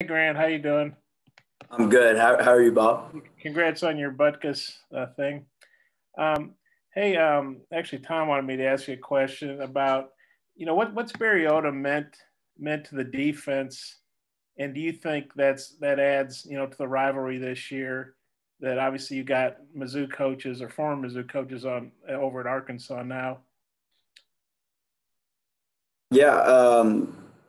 Hey Grant, how you doing? I'm good. How are you, Bob? Congrats on your Butkus thing. Um, hey, actually, Tom wanted me to ask you a question about, what's Mariota meant to the defense, and do you think that adds, to the rivalry this year? That obviously you got Mizzou coaches or former Mizzou coaches on over at Arkansas now. Yeah,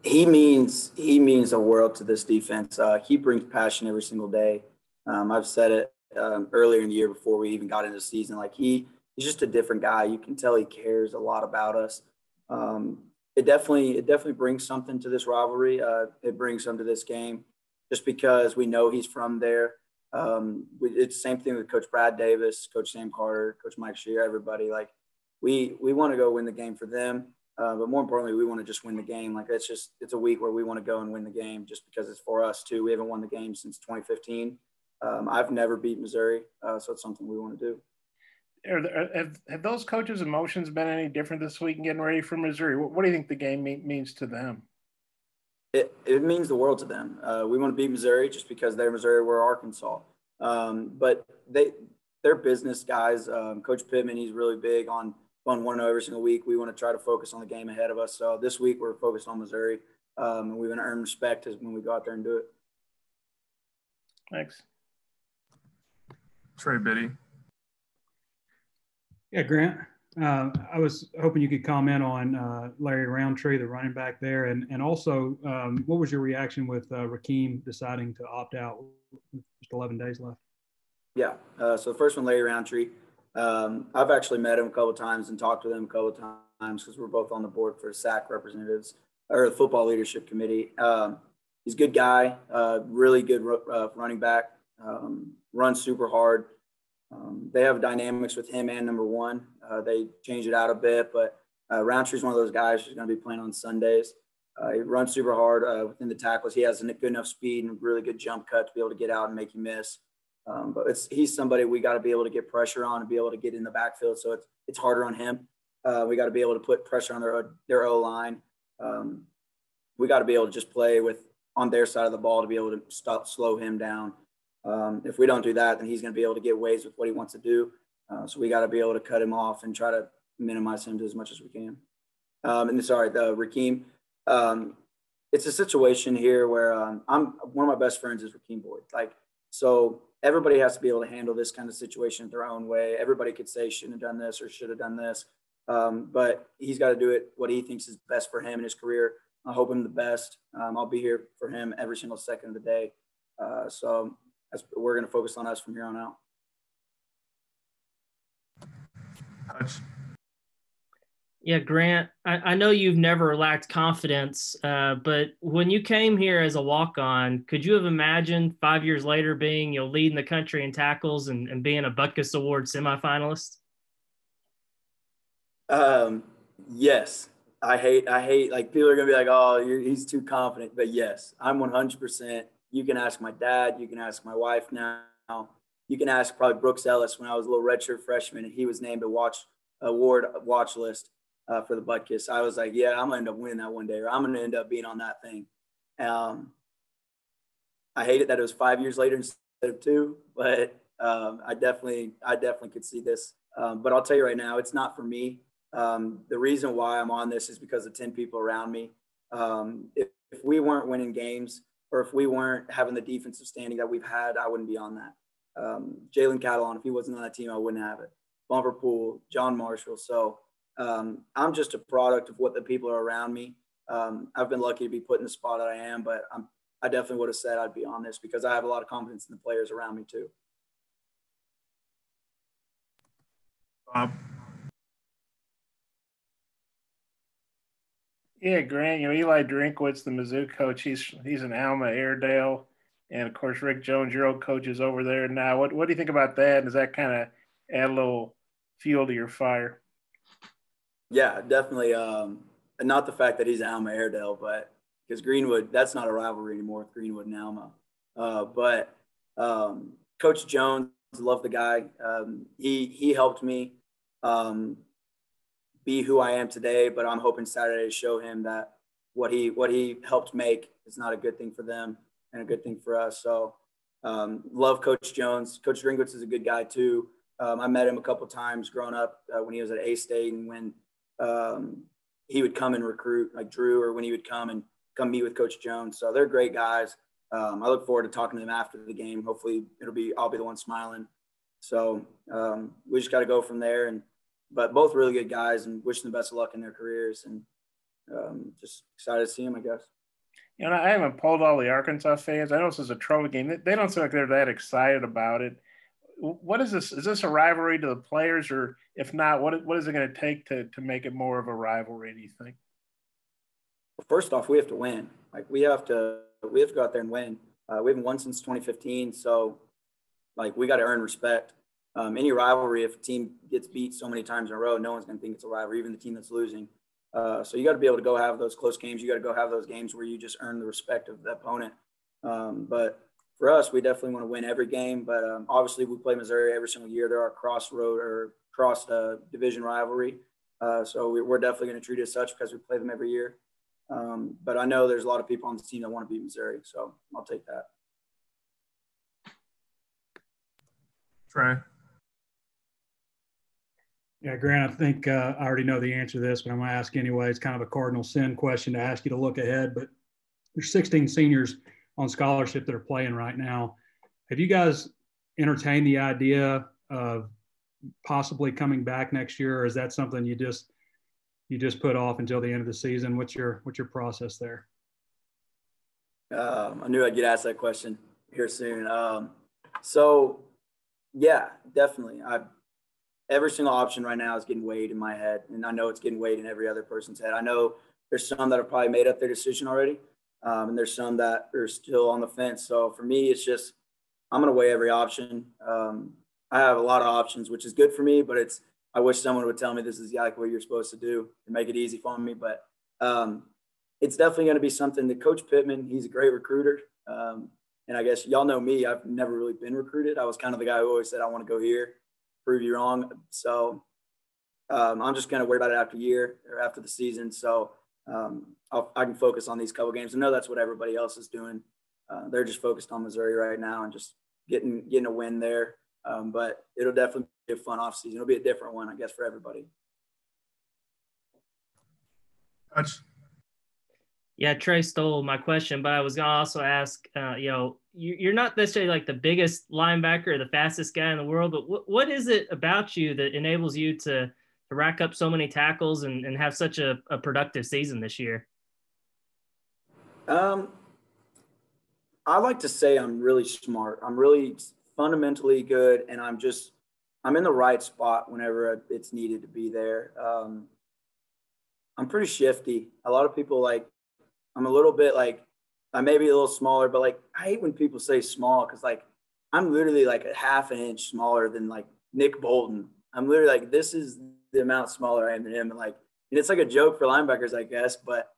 he means the world to this defense. He brings passion every single day. I've said it earlier in the year before we even got into the season. Like he's just a different guy. You can tell he cares a lot about us. It definitely brings something to this rivalry. It brings some to this game, just because we know he's from there. It's the same thing with Coach Brad Davis, Coach Sam Carter, Coach Mike Shear, everybody. Like we want to go win the game for them. But more importantly, we want to just win the game. Like it's a week where we want to go and win the game just because it's for us too. We haven't won the game since 2015. I've never beat Missouri, so it's something we want to do. Have those coaches' emotions been any different this week in getting ready for Missouri? What do you think the game means to them? It means the world to them. We want to beat Missouri just because they're Missouri, we're Arkansas. But they're business guys. Coach Pittman, he's really big on 1-0 every single week. We want to try to focus on the game ahead of us. So this week we're focused on Missouri, and we want to earn respect when we go out there and do it. Thanks. Trey Biddy. Yeah, Grant. I was hoping you could comment on Larry Roundtree, the running back there, and also what was your reaction with Rakeem deciding to opt out with just 11 days left? Yeah. So the first one, Larry Roundtree. I've actually met him a couple of times and talked to him a couple of times because we're both on the board for SAC representatives or the football leadership committee. He's a good guy, really good running back, runs super hard. They have dynamics with him and number one. They change it out a bit, but Roundtree's one of those guys who's going to be playing on Sundays. He runs super hard within the tackles. He has good enough speed and really good jump cut to be able to get out and make you miss. But he's somebody we got to be able to get pressure on and be able to get in the backfield. So it's harder on him. We got to be able to put pressure on their O line. We got to be able to just play on their side of the ball to be able to slow him down. If we don't do that, then he's going to be able to get ways with what he wants to do. So we got to be able to cut him off and try to minimize him as much as we can. Rakeem. It's a situation here where I'm one of my best friends is Rakeem Boyd. So everybody has to be able to handle this kind of situation their own way. Everybody could say shouldn't have done this or should have done this, but he's got to do it what he thinks is best for him in his career. I hope him the best. I'll be here for him every single second of the day. So we're going to focus on us from here on out. Yeah, Grant, I know you've never lacked confidence, but when you came here as a walk-on, could you have imagined 5 years later being, leading the country in tackles and being a Butkus Award semifinalist? Yes. I hate like people are going to be like, oh, he's too confident. But yes, I'm 100%. You can ask my dad. You can ask my wife now. You can ask probably Brooks Ellis when I was a little redshirt freshman and he was named award watch list for the Butkus. I was like, yeah, I'm going to end up winning that one day, or I'm going to end up being on that thing. I hate it that it was 5 years later instead of two, but I definitely could see this. But I'll tell you right now, it's not for me. The reason why I'm on this is because of 10 people around me. If we weren't winning games, or if we weren't having the defensive standing that we've had, I wouldn't be on that. Jalen Catalon, if he wasn't on that team, I wouldn't have it. Bumper Pool, John Marshall. So I'm just a product of what the people are around me. I've been lucky to be put in the spot that I am, but I definitely would have said I'd be on this because I have a lot of confidence in the players around me too. Yeah, Grant, Eli Drinkwitz, the Mizzou coach, he's an Alma Airedale. And of course, Rick Jones, your old coach, is over there now. What do you think about that? Does that kind of add a little fuel to your fire? Yeah, definitely. Not the fact that he's an Alma Airedale, but because Greenwood, that's not a rivalry anymore with Greenwood and Alma. But Coach Jones, love the guy. He helped me be who I am today, but I'm hoping Saturday to show him that what he helped make is not a good thing for them. and a good thing for us. So love Coach Jones. Coach Drinkwitz is a good guy too. I met him a couple of times growing up when he was at A-State, and when he would come and recruit like Drew, or when he would come meet with Coach Jones. So they're great guys. I look forward to talking to them after the game. Hopefully I'll be the one smiling. So we just got to go from there. But both really good guys, and wish them the best of luck in their careers, and just excited to see them, I guess. You know, I haven't polled all the Arkansas fans. I know this is a trophy game. They don't seem like they're that excited about it. What is this? Is this a rivalry to the players, or if not, what is it going to take to make it more of a rivalry, do you think? Well, first off, we have to win. Like we have to go out there and win. We haven't won since 2015, so like we got to earn respect. Any rivalry, if a team gets beat so many times in a row, no one's going to think it's a rivalry, even the team that's losing. So you got to be able to go have those close games. You got to go have those games where you just earn the respect of the opponent. But for us, we definitely want to win every game. But obviously, we play Missouri every single year. They're our cross division rivalry. So we're definitely going to treat it as such because we play them every year. But I know there's a lot of people on the team that want to beat Missouri, so I'll take that. Trey. Yeah, Grant, I think I already know the answer to this, but I'm going to ask anyway. It's kind of a cardinal sin question to ask you to look ahead, but there's 16 seniors on scholarship that are playing right now. Have you guys entertained the idea of possibly coming back next year, or is that something you just put off until the end of the season? What's your process there? I knew I'd get asked that question here soon. So yeah, definitely. Every single option right now is getting weighed in my head, and I know it's getting weighed in every other person's head. I know there's some that have probably made up their decision already, and there's some that are still on the fence. So for me, it's just I'm going to weigh every option. I have a lot of options, which is good for me, but I wish someone would tell me this is exactly what you're supposed to do to make it easy for me. But it's definitely going to be something that Coach Pittman, he's a great recruiter. And I guess y'all know me, I've never really been recruited. I was kind of the guy who always said, I want to go here, prove you wrong. So I'm just going to worry about it after year or after the season. So I can focus on these couple games. I know that's what everybody else is doing. They're just focused on Missouri right now and just getting a win there. But it'll definitely be a fun offseason. It'll be a different one, I guess, for everybody. Touch. Yeah, Trey stole my question, but I was going to also ask, you're not necessarily like the biggest linebacker or the fastest guy in the world, but what is it about you that enables you to rack up so many tackles and have such a productive season this year? I like to say I'm really smart. I'm really fundamentally good, and I'm in the right spot whenever it's needed to be there. I'm pretty shifty. A lot of people I'm a little bit I may be a little smaller, but I hate when people say small because I'm literally a half an inch smaller than Nick Bolton. I'm literally this is the amount smaller I am than him. And it's a joke for linebackers, I guess, but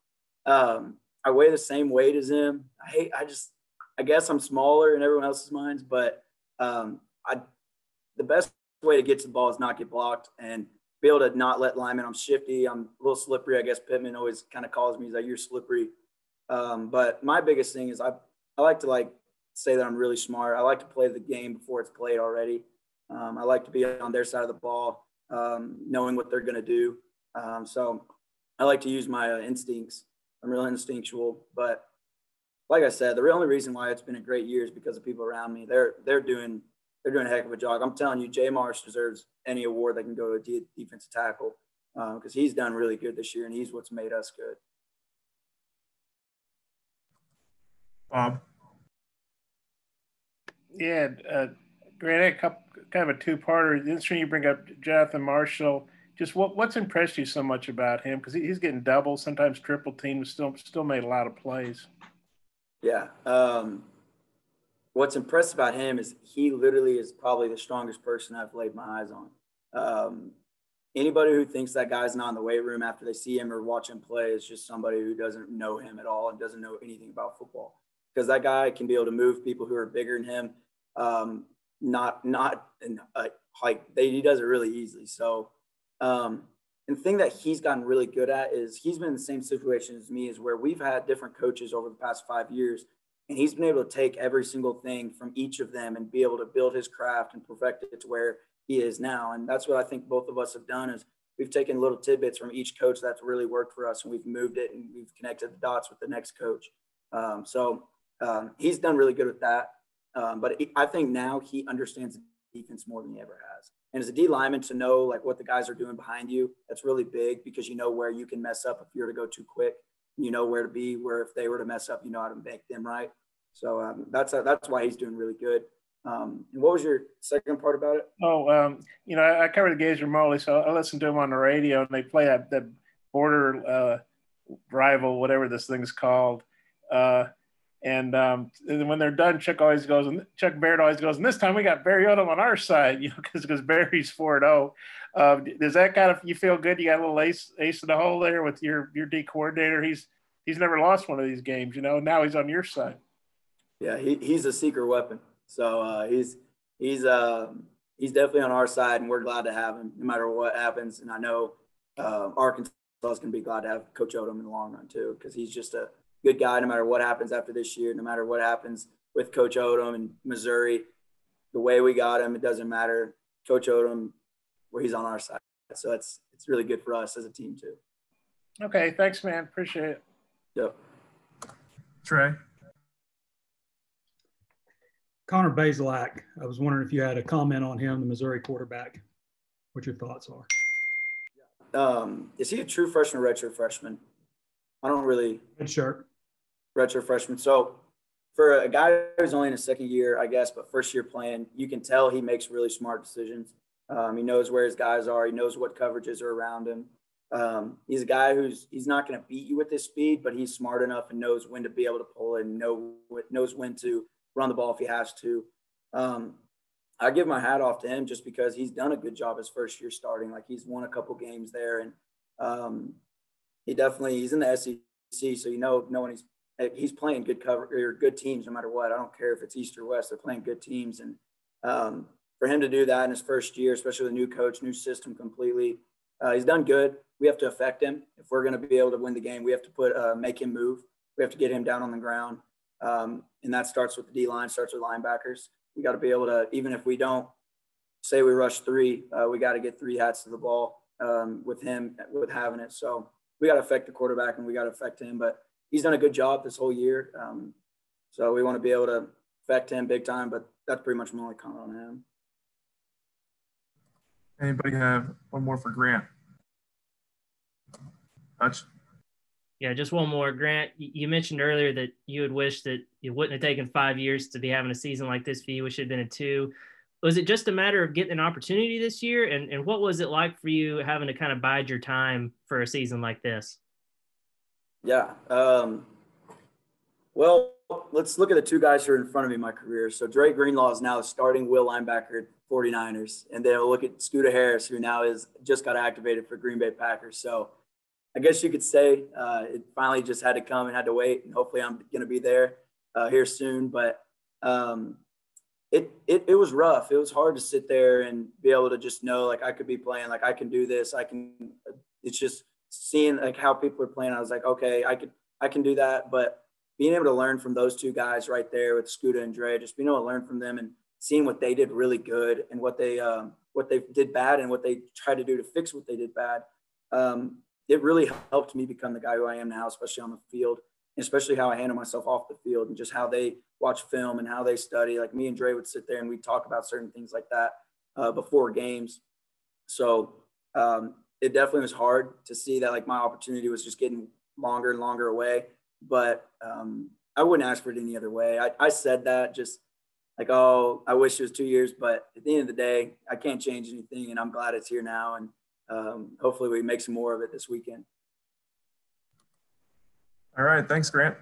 I weigh the same weight as him. I guess I'm smaller in everyone else's minds, but the best way to get to the ball is not get blocked and be able to not let linemen. I'm shifty. I'm a little slippery. I guess Pittman always kind of calls me. He's like, you're slippery. But my biggest thing is I like to say that I'm really smart. I like to play the game before it's played already. I like to be on their side of the ball, knowing what they're going to do. So I like to use my instincts. I'm real instinctual, but like I said, the only reason why it's been a great year is because of people around me. They're doing a heck of a job. I'm telling you, Jay Marsh deserves any award that can go to defensive tackle because he's done really good this year, and he's what's made us good. Bob. Yeah, Grant, kind of a two-parter. It's interesting you bring up Jonathan Marshall. Just what's impressed you so much about him? Because he's getting double, sometimes triple teams, still made a lot of plays. Yeah. What's impressive about him is he literally is probably the strongest person I've laid my eyes on. Anybody who thinks that guy's not in the weight room after they see him or watch him play is just somebody who doesn't know him at all and doesn't know anything about football. Because that guy can be able to move people who are bigger than him. He does it really easily. So, and the thing that he's gotten really good at is he's been in the same situation as me, is where we've had different coaches over the past 5 years, And he's been able to take every single thing from each of them and be able to build his craft and perfect it to where he is now. And that's what I think both of us have done is we've taken little tidbits from each coach that's really worked for us, and we've moved it and we've connected the dots with the next coach. He's done really good with that. But I think now he understands defense more than he ever has. And as a D lineman, to know like what the guys are doing behind you, that's really big because you know where you can mess up if you're to go too quick. You know where to be, where if they were to mess up, you know how to make them right. So that's why he's doing really good. And what was your second part about it? I covered the games remotely, so I listened to them on the radio, and they play that border rival, whatever this thing's called. And when they're done, Chuck Barrett always goes, and this time we got Barry Odom on our side, because Barry's 4-0. Does that kind of, you feel good? You got a little ace in the hole there with your D coordinator. He's never lost one of these games, now he's on your side. Yeah, he's a secret weapon. So he's definitely on our side, and we're glad to have him no matter what happens. And I know Arkansas is going to be glad to have Coach Odom in the long run too, because he's just a good guy no matter what happens after this year, no matter what happens with Coach Odom and Missouri. The way we got him, it doesn't matter. Coach Odom, where he's on our side. So it's really good for us as a team too. Okay, thanks, man. Appreciate it. Yep. Trey. Connor Bazelak, I was wondering if you had a comment on him, the Missouri quarterback, what your thoughts are. Is he a true freshman or redshirt freshman? I don't really. Redshirt freshman. So for a guy who's only in his second year, I guess, but first year playing, you can tell he makes really smart decisions. He knows where his guys are. He knows what coverages are around him. He's a guy he's not going to beat you with his speed, but he's smart enough and knows when to be able to pull it and knows when to run the ball if he has to. I give my hat off to him just because he's done a good job his first year starting. Like he's won a couple games there, and he's in the SEC, so knowing he's playing good cover or good teams no matter what. I don't care if it's East or West; they're playing good teams, and for him to do that in his first year, especially with a new coach, new system completely, he's done good. We have to affect him if we're going to be able to win the game. We have to make him move. We have to get him down on the ground. And that starts with the D-line, starts with linebackers. We got to be able to, even if we don't say we rush 3, we got to get 3 hats to the ball with having it. So we got to affect the quarterback and we got to affect him. But he's done a good job this whole year. So we want to be able to affect him big time, but that's pretty much my only comment on him. Anybody have one more for Grant? Hutch? Yeah, just one more. Grant, you mentioned earlier that you would wish that it wouldn't have taken 5 years to be having a season like this for you. It should have been a 2. Was it just a matter of getting an opportunity this year? And what was it like for you having to kind of bide your time for a season like this? Yeah. Well, let's look at the 2 guys who are in front of me in my career. So Dre Greenlaw is now the starting will linebacker at 49ers. And then we'll look at Scooter Harris, who now just got activated for Green Bay Packers. So I guess you could say it finally just had to come and had to wait. And hopefully I'm going to be there here soon. But it was rough. It was hard to sit there and be able to just know, like, I could be playing, like, I can do this. It's just seeing like how people are playing. I was like, okay, I can do that. But being able to learn from those 2 guys right there with Scooter and Dre, just being able to learn from them and seeing what they did really good and what they did bad and what they tried to do to fix what they did bad. It really helped me become the guy who I am now, especially on the field, and especially how I handle myself off the field and just how they watch film and how they study. Like me and Dre would sit there and we'd talk about certain things like that before games. So it definitely was hard to see that, like, my opportunity was just getting longer and longer away. But I wouldn't ask for it any other way. I said that just like, oh, I wish it was 2 years. But at the end of the day, I can't change anything, and I'm glad it's here now. And hopefully we make some more of it this weekend. All right. Thanks, Grant.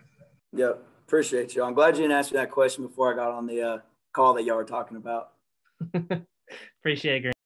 Yep. Appreciate you. I'm glad you didn't ask me that question before I got on the call that y'all were talking about. Appreciate it, Grant.